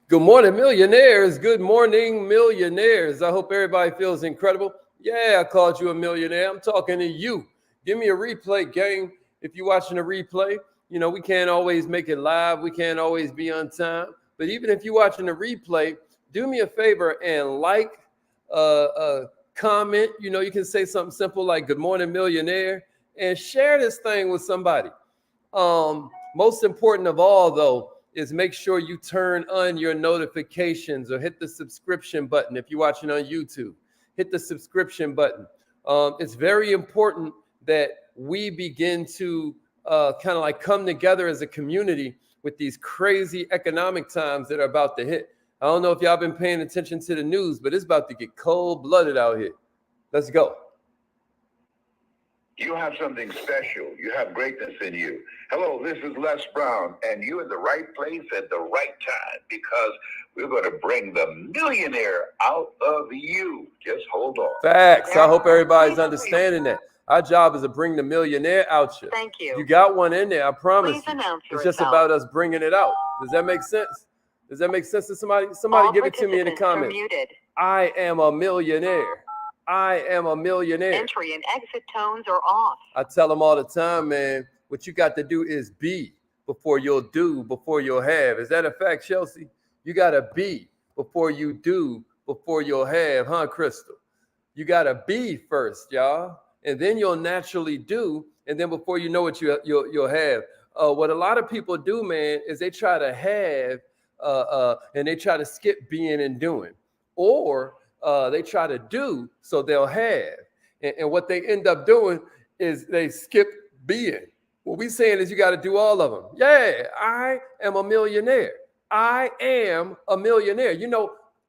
Good morning, millionaires. Good morning, millionaires. I hope everybody feels incredible. Yeah, I called you a millionaire. I'm talking to you. Give me a replay, gang. If you're watching a replay, we can't always make it live. We can't always be on time. But even if you're watching a replay, do me a favor and comment. You can say something simple like "Good morning, millionaire," and share this thing with somebody. Most important of all, though, is make sure you turn on your notifications or hit the subscription button. If you're watching on YouTube, hit the subscription button. It's very important that we begin to kind of like come together as a community with these crazy economic times that are about to hit. I don't know if y'all been paying attention to the news, but it's about to get cold-blooded out here. Let's go. You have something special. You have greatness in you. Hello, this is Les Brown, and you're in the right place at the right time because we're going to bring the millionaire out of you. Just hold on. Facts. I hope everybody's understanding that. Our job is to bring the millionaire out you. Thank you. You got one in there, I promise you. It's just about us bringing it out. Does that make sense? Does that make sense to somebody? Somebody give it to me in the comments. I am a millionaire. I am a millionaire. Entry and exit tones are off. I tell them all the time, man, what you got to do is be before you'll do, before you'll have. Is that a fact, Chelsea? You got to be before you do, before you'll have, huh, Crystal? You got to be first, y'all, and then you'll naturally do, and then before you know it, you'll have. What a lot of people do, man, is they try to have and they try to skip being and doing, or they try to do so they'll have. And what they end up doing is they skip being. What we saying is you got to do all of them. Yeah, I am a millionaire. I am a millionaire.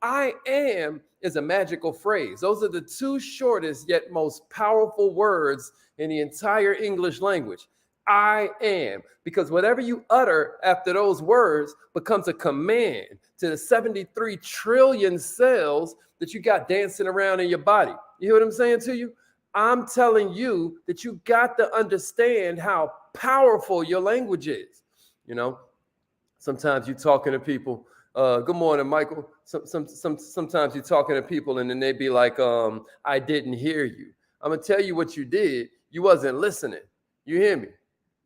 I am is a magical phrase. Those are the two shortest yet most powerful words in the entire English language. I am, because whatever you utter after those words becomes a command to the 73 trillion cells that you got dancing around in your body. You hear what I'm saying to you? I'm telling you that you got to understand how powerful your language is. Sometimes you're talking to people. Good morning, Michael. Sometimes you're talking to people and then they be like, I didn't hear you. I'm going to tell you what you did. You wasn't listening. You hear me?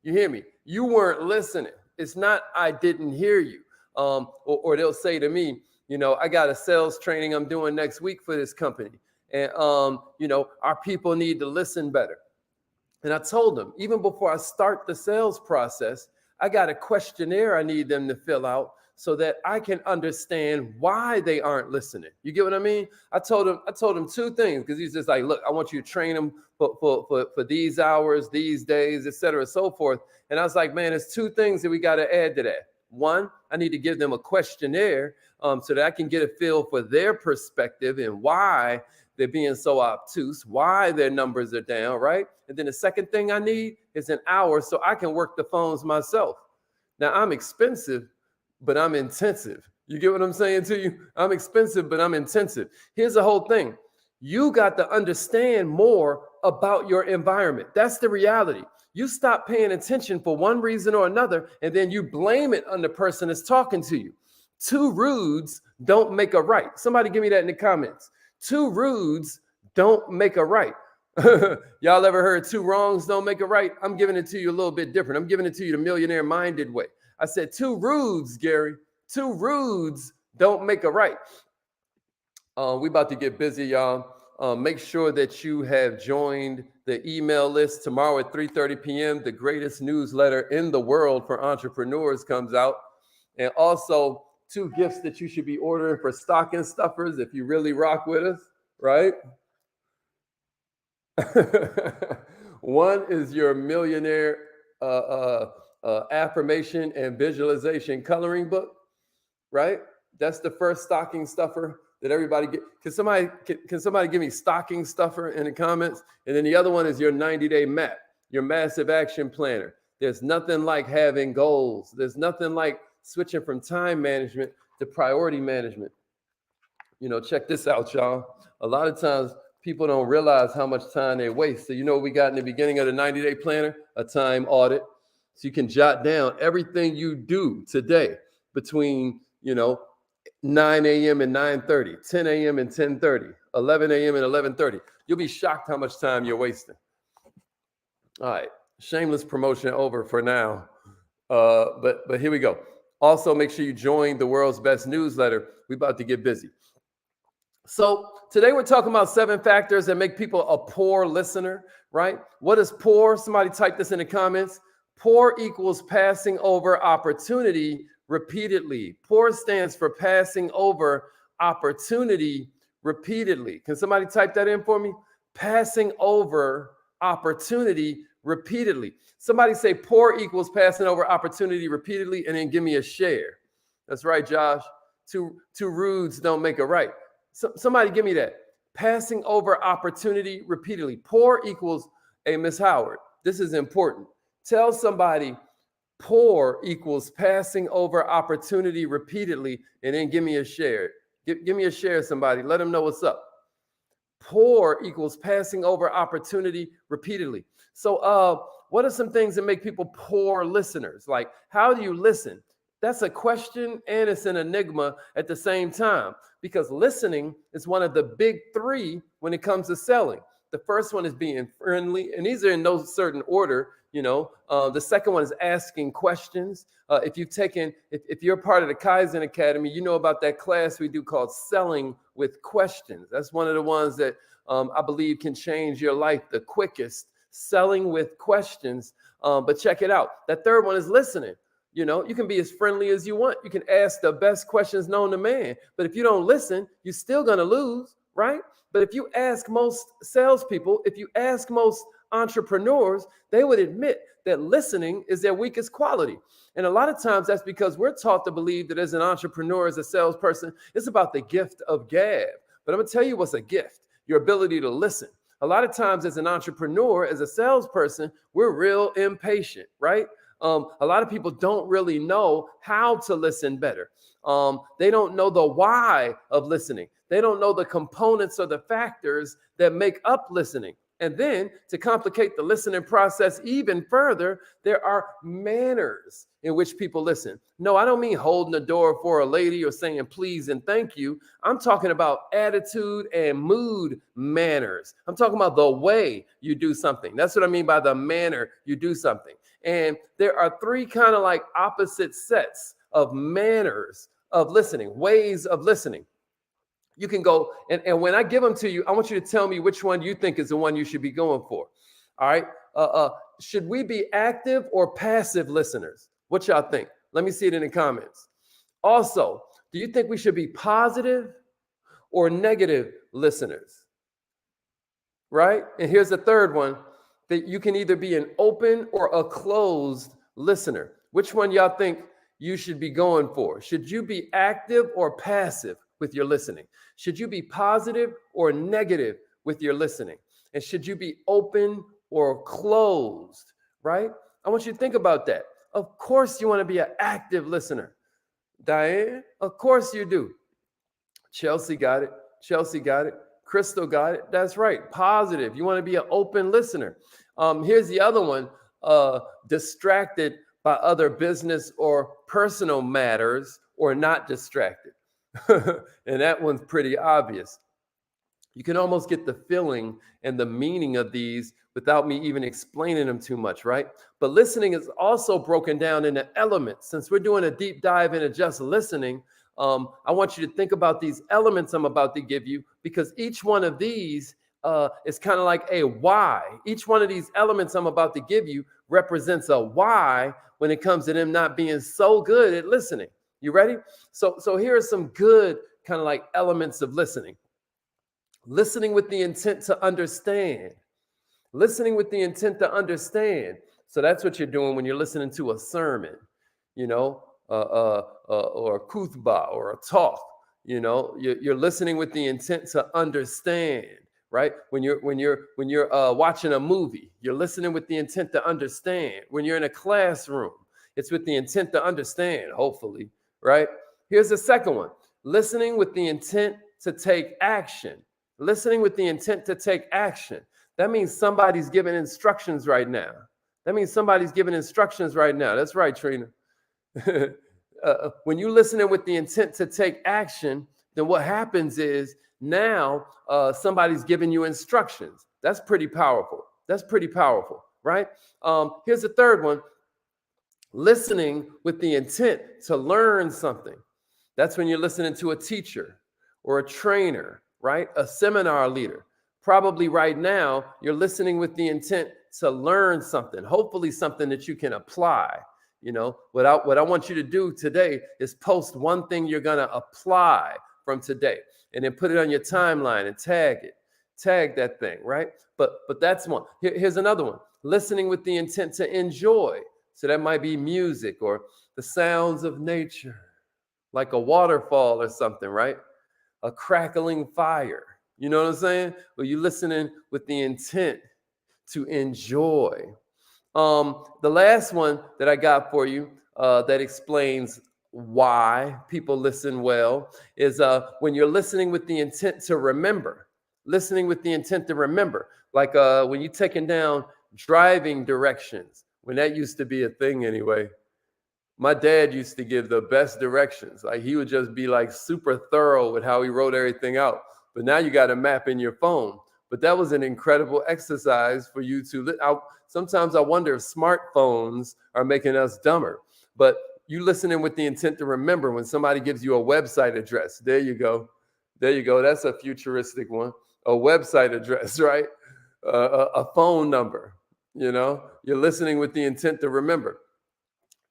You hear me? You weren't listening. It's not I didn't hear you. Or they'll say to me, I got a sales training I'm doing next week for this company. And, our people need to listen better. And I told them, even before I start the sales process, I got a questionnaire I need them to fill out so that I can understand why they aren't listening. You get what I mean? I told him two things, because he's just like, look, I want you to train them for these hours, these days, et cetera, so forth. And I was like, man, there's two things that we got to add to that. One, I need to give them a questionnaire so that I can get a feel for their perspective and why they're being so obtuse, why their numbers are down, right? And then the second thing I need is an hour so I can work the phones myself. Now, I'm expensive, but I'm intensive. You get what I'm saying to you? I'm expensive, but I'm intensive. Here's the whole thing. You got to understand more about your environment. That's the reality. You stop paying attention for one reason or another, and then you blame it on the person that's talking to you. Two rudes don't make a right. Somebody give me that in the comments. Two rudes don't make a right. Y'all ever heard two wrongs don't make a right? I'm giving it to you a little bit different. I'm giving it to you the millionaire-minded way. I said two rudes, Gary. Two rudes don't make a right. We about to get busy, y'all. Make sure that you have joined the email list. Tomorrow at 3:30 p.m., the greatest newsletter in the world for entrepreneurs comes out. And also, two gifts that you should be ordering for stocking stuffers if you really rock with us, right? One is your millionaire affirmation and visualization coloring book, right? That's the first stocking stuffer that everybody get. Can somebody give me stocking stuffer in the comments? And then the other one is your 90-day map, your massive action planner. There's nothing like having goals. There's nothing like switching from time management to priority management. Check this out, y'all. A lot of times people don't realize how much time they waste. So what we got in the beginning of the 90-day planner? A time audit. So you can jot down everything you do today between, 9 a.m. and 9:30, 10 a.m. and 10:30, 11 a.m. and 11:30. You'll be shocked how much time you're wasting. All right, shameless promotion over for now. But here we go. Also, make sure you join the world's best newsletter. We're about to get busy. So today we're talking about 7 factors that make people a poor listener, right? What is poor? Somebody type this in the comments. Poor equals passing over opportunity repeatedly. Poor stands for passing over opportunity repeatedly. Can somebody type that in for me? Passing over opportunity repeatedly. Somebody say poor equals passing over opportunity repeatedly, and then give me a share. That's right, Josh. Two rudes don't make a right. So, somebody give me that. Passing over opportunity repeatedly. Poor equals, hey, Miss Howard, this is important. Tell somebody poor equals passing over opportunity repeatedly, and then give me a share. Give me a share, somebody. Let them know what's up. Poor equals passing over opportunity repeatedly. So what are some things that make people poor listeners? Like, how do you listen? That's a question and it's an enigma at the same time, because listening is one of the big 3 when it comes to selling. The first one is being friendly, and these are in no certain order. The second one is asking questions. If you're part of the Kaizen Academy, you know about that class we do called Selling with Questions. That's one of the ones that I believe can change your life the quickest. Selling with questions. But check it out. That third one is listening. You can be as friendly as you want. You can ask the best questions known to man. But if you don't listen, you're still going to lose, right? But if you ask most salespeople, if you ask most entrepreneurs, they would admit that listening is their weakest quality. And a lot of times that's because we're taught to believe that as an entrepreneur, as a salesperson, it's about the gift of gab. But I'm going to tell you what's a gift: your ability to listen. A lot of times as an entrepreneur, as a salesperson, we're real impatient, right? A lot of people don't really know how to listen better. They don't know the why of listening. They don't know the components or the factors that make up listening. And then to complicate the listening process even further, there are manners in which people listen. No, I don't mean holding the door for a lady or saying please and thank you. I'm talking about attitude and mood manners. I'm talking about the way you do something. That's what I mean by the manner you do something. And there are 3 kind of like opposite sets of manners of listening, ways of listening. You can go, and when I give them to you, I want you to tell me which one you think is the one you should be going for. All right. Should we be active or passive listeners? What y'all think? Let me see it in the comments. Also, do you think we should be positive or negative listeners? Right. And here's the third one, that you can either be an open or a closed listener. Which one y'all think you should be going for? Should you be active or passive with your listening? Should you be positive or negative with your listening? And should you be open or closed, right? I want you to think about that. Of course you want to be an active listener. Diane, of course you do. Chelsea got it. Chelsea got it. Crystal got it. That's right. Positive. You want to be an open listener. Here's the other one. Distracted by other business or personal matters, or not distracted. And that one's pretty obvious. You can almost get the feeling and the meaning of these without me even explaining them too much, right? But listening is also broken down into elements. Since we're doing a deep dive into just listening, I want you to think about these elements I'm about to give you, because each one of these is kind of like a why. Each one of these elements I'm about to give you represents a why when it comes to them not being so good at listening. You ready? So here are some good kind of like elements of listening. Listening with the intent to understand. Listening with the intent to understand. So that's what you're doing when you're listening to a sermon, or a kuthbah or a talk. You're listening with the intent to understand, right? When you're watching a movie, you're listening with the intent to understand. When you're in a classroom, it's with the intent to understand, hopefully, right? Here's the second one. Listening with the intent to take action. Listening with the intent to take action. That means somebody's giving instructions right now. That means somebody's giving instructions right now. That's right, Trina. When you listening with the intent to take action, then what happens is now somebody's giving you instructions. That's pretty powerful. That's pretty powerful, right? Here's the third one. Listening with the intent to learn something. That's when you're listening to a teacher or a trainer, right? A seminar leader. Probably right now, you're listening with the intent to learn something, hopefully something that you can apply. You know, what I want you to do today is post one thing you're going to apply from today and then put it on your timeline and tag that thing, right? But that's one. Here's another one. Listening with the intent to enjoy. So that might be music or the sounds of nature, like a waterfall or something, right? A crackling fire. You know what I'm saying? Well, you're listening with the intent to enjoy. The last one that I got for you that explains why people listen well is when you're listening with the intent to remember. Listening with the intent to remember. Like when you're taking down driving directions, when that used to be a thing anyway. My dad used to give the best directions. Like he would just be like super thorough with how he wrote everything out. But now you got a map in your phone. But that was an incredible exercise for you to. Sometimes I wonder if smartphones are making us dumber. But you listening with the intent to remember when somebody gives you a website address. There you go. There you go. That's a futuristic one. A website address, right? A phone number. You know, you're listening with the intent to remember.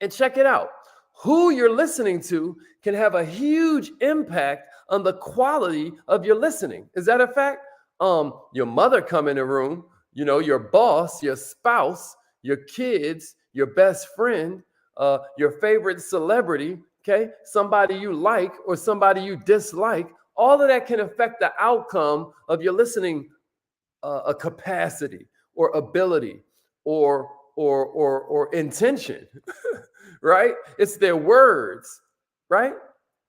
And check it out. Who you're listening to can have a huge impact on the quality of your listening. Is that a fact? Your mother come in the room, you know, your boss, your spouse, your kids, your best friend, your favorite celebrity, okay, somebody you like or somebody you dislike. All of that can affect the outcome of your listening capacity or ability or intention, right? It's their words, right?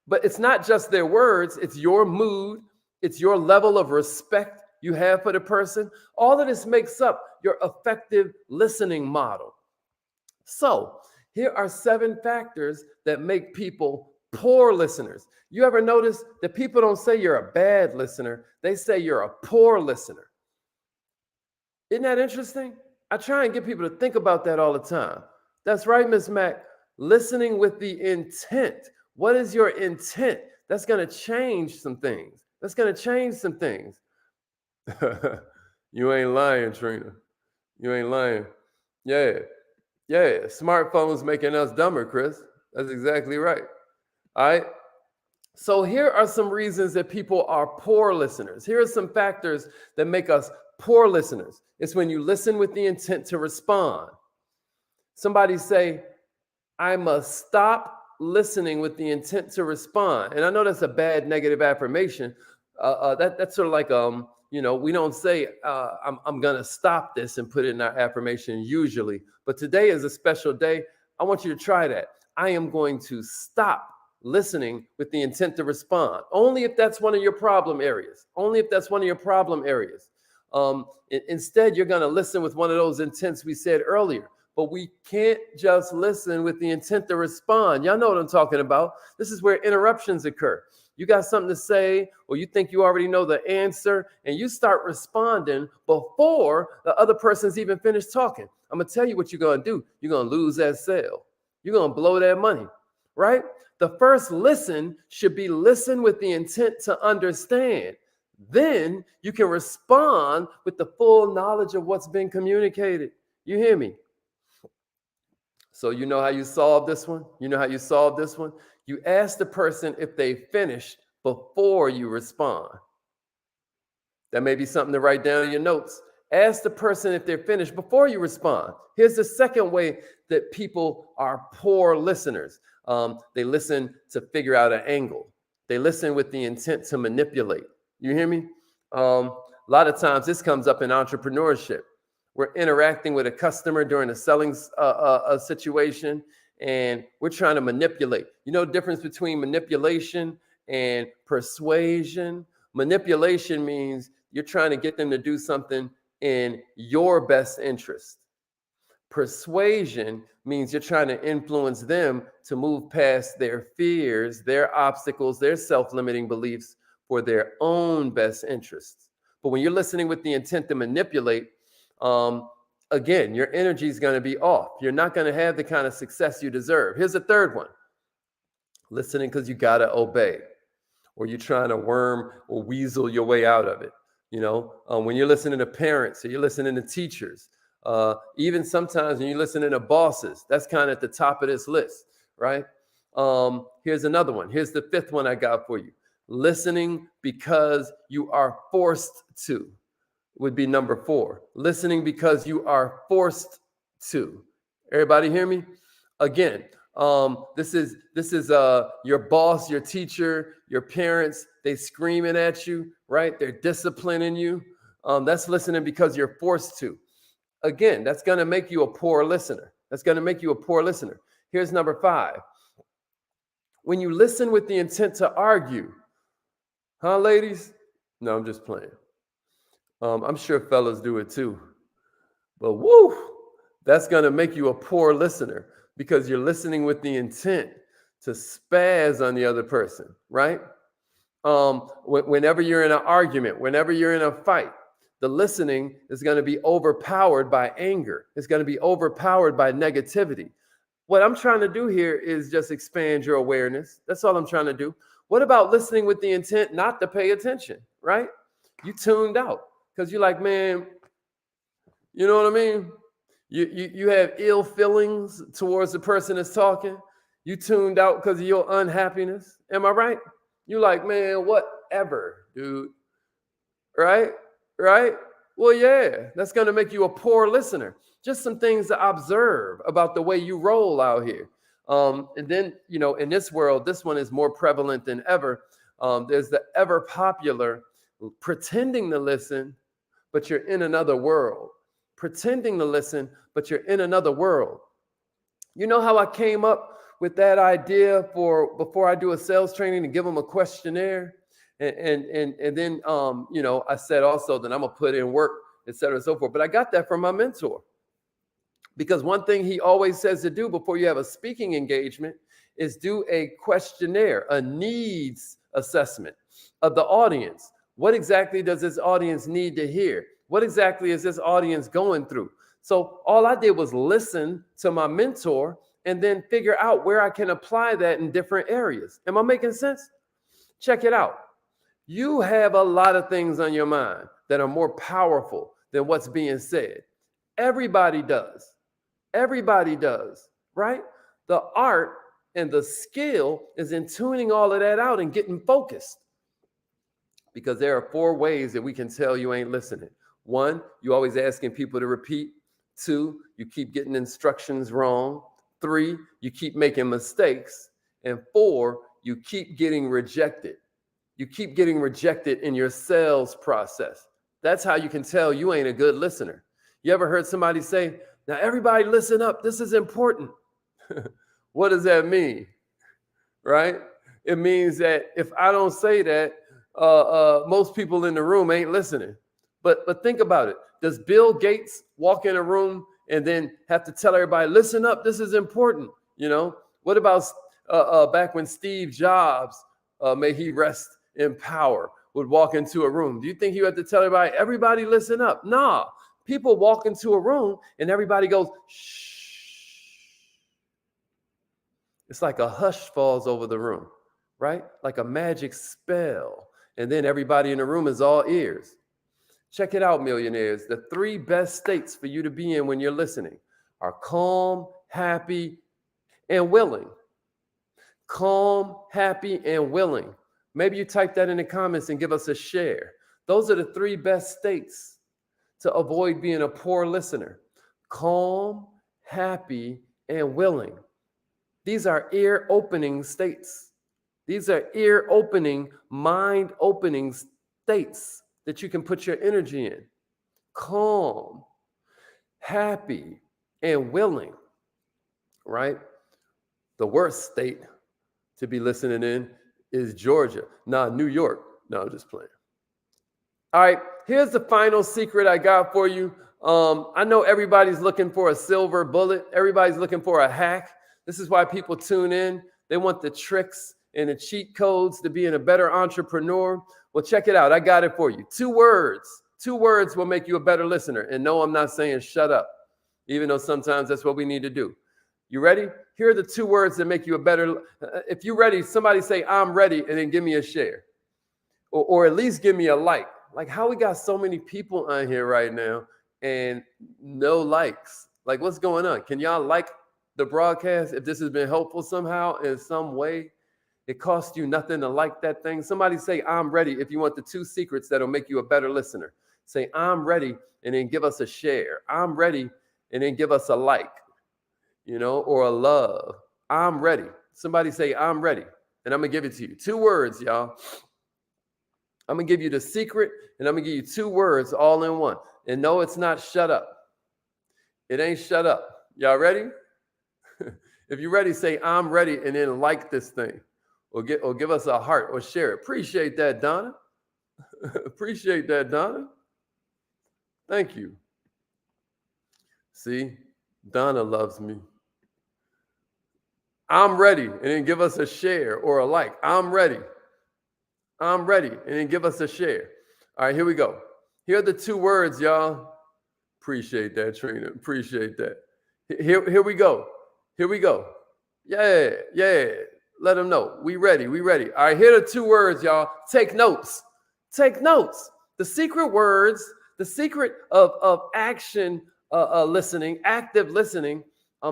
But it's not just their words, it's your mood, it's your level of respect you have for the person. All of this makes up your effective listening model. So here are 7 factors that make people poor listeners. You ever notice that people don't say you're a bad listener, they say you're a poor listener. Isn't that interesting? I try and get people to think about that all the time. That's right, Miss Mac. Listening with the intent. What is your intent? That's going to change some things. That's going to change some things. You ain't lying, Trina. You ain't lying. Yeah. Smartphones making us dumber, Chris. That's exactly right. All right. So here are some reasons that people are poor listeners. Here are some factors that make us poor listeners. It's when you listen with the intent to respond. Somebody say, I must stop listening with the intent to respond. And I know that's a bad negative affirmation. That's sort of like, we don't say, I'm going to stop this and put it in our affirmation usually. But today is a special day. I want you to try that. I am going to stop listening with the intent to respond. Only if that's one of your problem areas. Only if that's one of your problem areas. Instead, you're going to listen with one of those intents we said earlier. But we can't just listen with the intent to respond. Y'all know what I'm talking about. This is where interruptions occur. You got something to say, or you think you already know the answer, and you start responding before the other person's even finished talking. I'm going to tell you what you're going to do. You're going to lose that sale. You're going to blow that money, right? The first listen should be listen with the intent to understand. Then you can respond with the full knowledge of what's been communicated. You hear me? So you know how you solve this one? You know how you solve this one? You ask the person if they finished before you respond. That may be something to write down in your notes. Ask the person if they're finished before you respond. Here's the second way that people are poor listeners. They listen to figure out an angle. They listen with the intent to manipulate. You hear me? A lot of times this comes up in entrepreneurship. We're interacting with a customer during a selling situation, and we're trying to manipulate. You know the difference between manipulation and persuasion? Manipulation means you're trying to get them to do something in your best interest. Persuasion means you're trying to influence them to move past their fears, their obstacles, their self-limiting beliefs for their own best interests. But when you're listening with the intent to manipulate, again, your energy is going to be off. You're not going to have the kind of success you deserve. Here's a third one. Listening because you got to obey, or you're trying to worm or weasel your way out of it. When you're listening to parents or you're listening to teachers, even sometimes when you're listening to bosses, that's kind of at the top of this list, right? Here's another one. Here's the fifth one I got for you. Listening because you are forced to would be number 4. Listening because you are forced to. Everybody hear me? Again, this is your boss, your teacher, your parents. They screaming at you, right? They're disciplining you. That's listening because you're forced to. Again, that's going to make you a poor listener. Here's number 5. When you listen with the intent to argue, huh, ladies? No, I'm just playing. I'm sure fellas do it too. But woo, that's going to make you a poor listener because you're listening with the intent to spaz on the other person, right? Whenever you're in an argument, whenever you're in a fight, the listening is going to be overpowered by anger. It's going to be overpowered by negativity. What I'm trying to do here is just expand your awareness. That's all I'm trying to do. What about listening with the intent not to pay attention, right? You tuned out because you're like, man, you know what I mean? You have ill feelings towards the person that's talking. You tuned out because of your unhappiness. Am I right? You're like, man, whatever, dude. Right? Well, yeah, that's going to make you a poor listener. Just some things to observe about the way you roll out here. And then, in this world, this one is more prevalent than ever. There's the ever popular pretending to listen, but you're in another world. Pretending to listen, but you're in another world. You know how I came up with that idea for before I do a sales training to give them a questionnaire? And then, I said also that I'm going to put in work, et cetera, and so forth. But I got that from my mentor. Because one thing he always says to do before you have a speaking engagement is do a questionnaire, a needs assessment of the audience. What exactly does this audience need to hear? What exactly is this audience going through? So all I did was listen to my mentor and then figure out where I can apply that in different areas. Am I making sense? Check it out. You have a lot of things on your mind that are more powerful than what's being said. Everybody does. Everybody does, right? The art and the skill is in tuning all of that out and getting focused. Because there are 4 ways that we can tell you ain't listening. 1, you always asking people to repeat. 2, you keep getting instructions wrong. 3, you keep making mistakes. And 4, you keep getting rejected. You keep getting rejected in your sales process. That's how you can tell you ain't a good listener. You ever heard somebody say, now everybody listen up, this is important. What does that mean? Right? It means that if I don't say that, most people in the room ain't listening. But think about it. Does Bill Gates walk in a room and then have to tell everybody, listen up, this is important? What about back when Steve Jobs, may he rest in power, would walk into a room? Do you think he had to tell everybody listen up? Nah. People walk into a room and everybody goes, shh. It's like a hush falls over the room, right? Like a magic spell. And then everybody in the room is all ears. Check it out, millionaires. The 3 best states for you to be in when you're listening are calm, happy, and willing. Calm, happy, and willing. Maybe you type that in the comments and give us a share. Those are the 3 best states to avoid being a poor listener. Calm, happy, and willing. These are ear-opening states. These are ear-opening, mind-opening states that you can put your energy in. Calm, happy, and willing, right? The worst state to be listening in is Georgia. New York. No, I'm just playing. All right, here's the final secret I got for you. I know everybody's looking for a silver bullet. Everybody's looking for a hack. This is why people tune in. They want the tricks and the cheat codes to being a better entrepreneur. Well, check it out. I got it for you. 2 words. 2 words will make you a better listener. And no, I'm not saying shut up, even though sometimes that's what we need to do. You ready? Here are the 2 words that make you a better. If you're ready, somebody say, I'm ready, and then give me a share. Or at least give me a like. Like how we got so many people on here right now and no likes. Like what's going on? Can y'all like the broadcast if this has been helpful somehow in some way? It costs you nothing to like that thing. Somebody say, I'm ready if you want the 2 secrets that'll make you a better listener. Say, I'm ready, and then give us a share. I'm ready, and then give us a like, or a love. I'm ready. Somebody say, I'm ready, and I'm going to give it to you. 2 words, y'all. I'm going to give you the secret, and I'm going to give you 2 words all in one. And no, it's not shut up. It ain't shut up. Y'all ready? If you're ready, say, I'm ready, and then like this thing. Or give us a heart or share it. Appreciate that, Donna. Appreciate that, Donna. Thank you. See, Donna loves me. I'm ready, and then give us a share or a like. I'm ready. I'm ready, and then give us a share. All right, here we go. Here are the 2 words, y'all. Appreciate that, Trina. Appreciate that. Here we go. Here we go. Yeah. Let them know. We ready. All right, here are the 2 words, y'all. Take notes. Take notes. The secret words, the secret of action listening, active listening,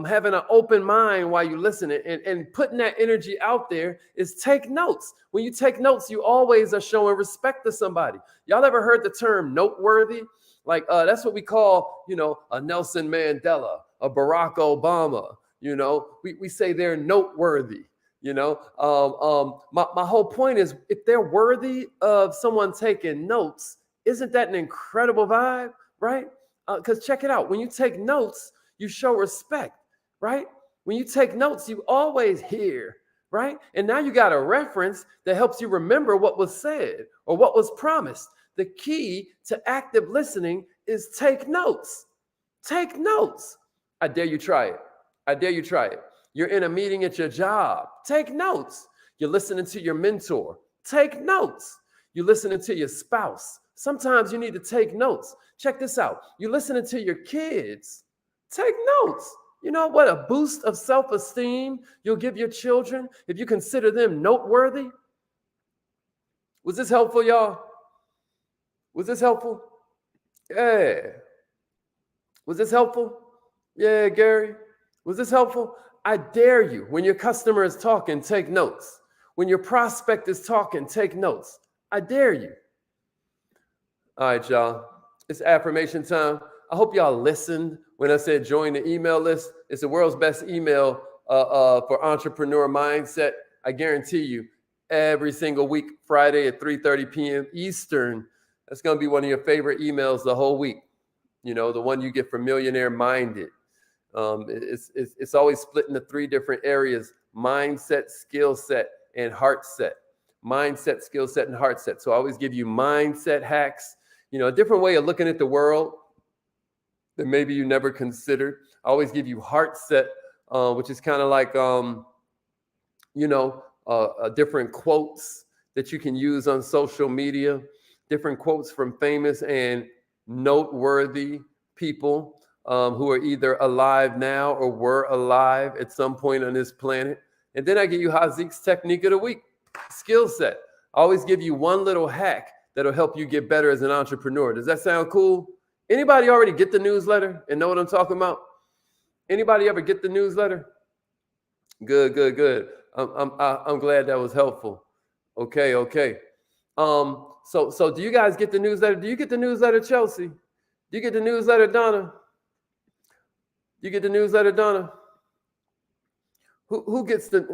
having an open mind while you listen and putting that energy out there is take notes. When you take notes, you always are showing respect to somebody. Y'all ever heard the term noteworthy? Like that's what we call, a Nelson Mandela, a Barack Obama. We say they're noteworthy. My whole point is if they're worthy of someone taking notes, isn't that an incredible vibe, right? Because check it out. When you take notes, you show respect, right? When you take notes, you always hear, right? And now you got a reference that helps you remember what was said or what was promised. The key to active listening is take notes. Take notes. I dare you try it. I dare you try it. You're in a meeting at your job. Take notes. You're listening to your mentor. Take notes. You're listening to your spouse. Sometimes you need to take notes. Check this out. You're listening to your kids. Take notes. You know what a boost of self-esteem you'll give your children if you consider them noteworthy? Was this helpful, y'all? Was this helpful? Yeah. Was this helpful? Yeah, Gary. Was this helpful? I dare you, when your customer is talking, take notes. When your prospect is talking, take notes. I dare you. All right, y'all. It's affirmation time. I hope y'all listened when I said join the email list. It's the world's best email for entrepreneur mindset. I guarantee you, every single week, Friday at 3:30 p.m. Eastern, that's going to be one of your favorite emails the whole week. The one you get from Millionaire Minded. It's always split into 3 different areas: mindset, skill set, and heart set. Mindset, skill set, and heart set. So I always give you mindset hacks, a different way of looking at the world that maybe you never considered. I always give you heart set, which is kind of like, different quotes that you can use on social media, different quotes from famous and noteworthy people who are either alive now or were alive at some point on this planet. And then I give you Hazik's technique of the week, skill set. I always give you one little hack that'll help you get better as an entrepreneur. Does that sound cool? Anybody already get the newsletter and know what I'm talking about? Anybody ever get the newsletter? Good. I'm glad that was helpful. Okay. So do you guys get the newsletter? Do you get the newsletter, Chelsea? Do you get the newsletter, Donna? You get the newsletter, Donna? Who gets the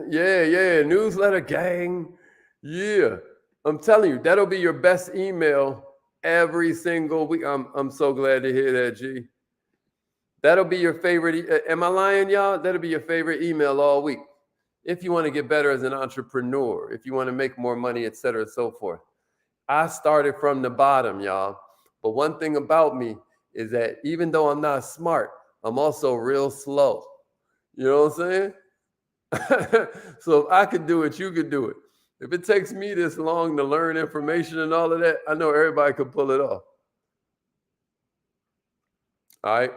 newsletter gang? Yeah. I'm telling you, that'll be your best email every single week. I'm so glad to hear that, G. That'll be your favorite. Am I lying, y'all? That'll be your favorite email all week. If you want to get better as an entrepreneur, if you want to make more money, et cetera, and so forth. I started from the bottom, y'all. But one thing about me is that even though I'm not smart, I'm also real slow. You know what I'm saying? So if I could do it, you could do it. If it takes me this long to learn information and all of that, I know everybody could pull it off. All right.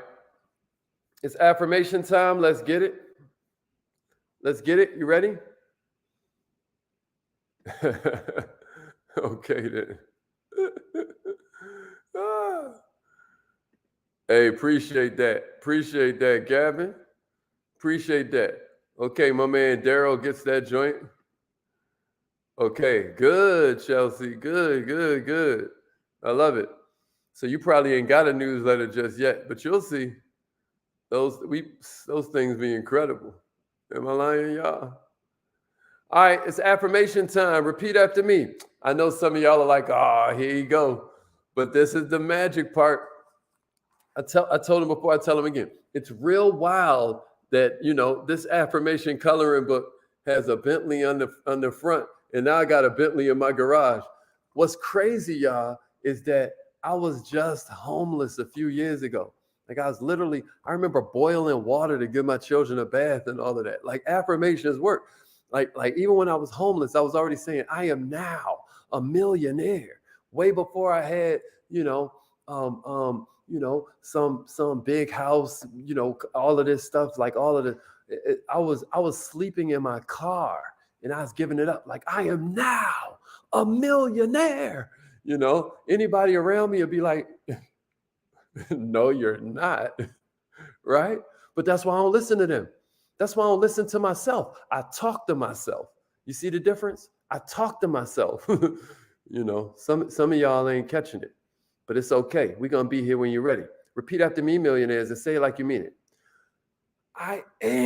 It's affirmation time. Let's get it. Let's get it. You ready? Okay then. Ah. Hey, appreciate that. Appreciate that, Gavin. Appreciate that. Okay, my man Daryl gets that joint. Okay, good, Chelsea. Good, good, good. I love it. So you probably ain't got a newsletter just yet, but you'll see. Those things be incredible. Am I lying, y'all? All right, it's affirmation time. Repeat after me. I know some of y'all are like, oh, here you go. But this is the magic part. I told him before, I tell him again. It's real wild that, this affirmation coloring book has a Bentley on the front, and now I got a Bentley in my garage. What's crazy, y'all, is that I was just homeless a few years ago. Like I remember boiling water to give my children a bath and all of that. Like affirmations work. Like even when I was homeless, I was already saying, I am now a millionaire. Way before I had, some big house, all of this stuff, like all of the, I was sleeping in my car and I was giving it up. Like I am now a millionaire. Anybody around me would be like, no, you're not. Right? But that's why I don't listen to them. That's why I don't listen to myself. I talk to myself. You see the difference? I talk to myself. Some of y'all ain't catching it, but it's okay. We're going to be here when you're ready. Repeat after me, millionaires, and say it like you mean it. I am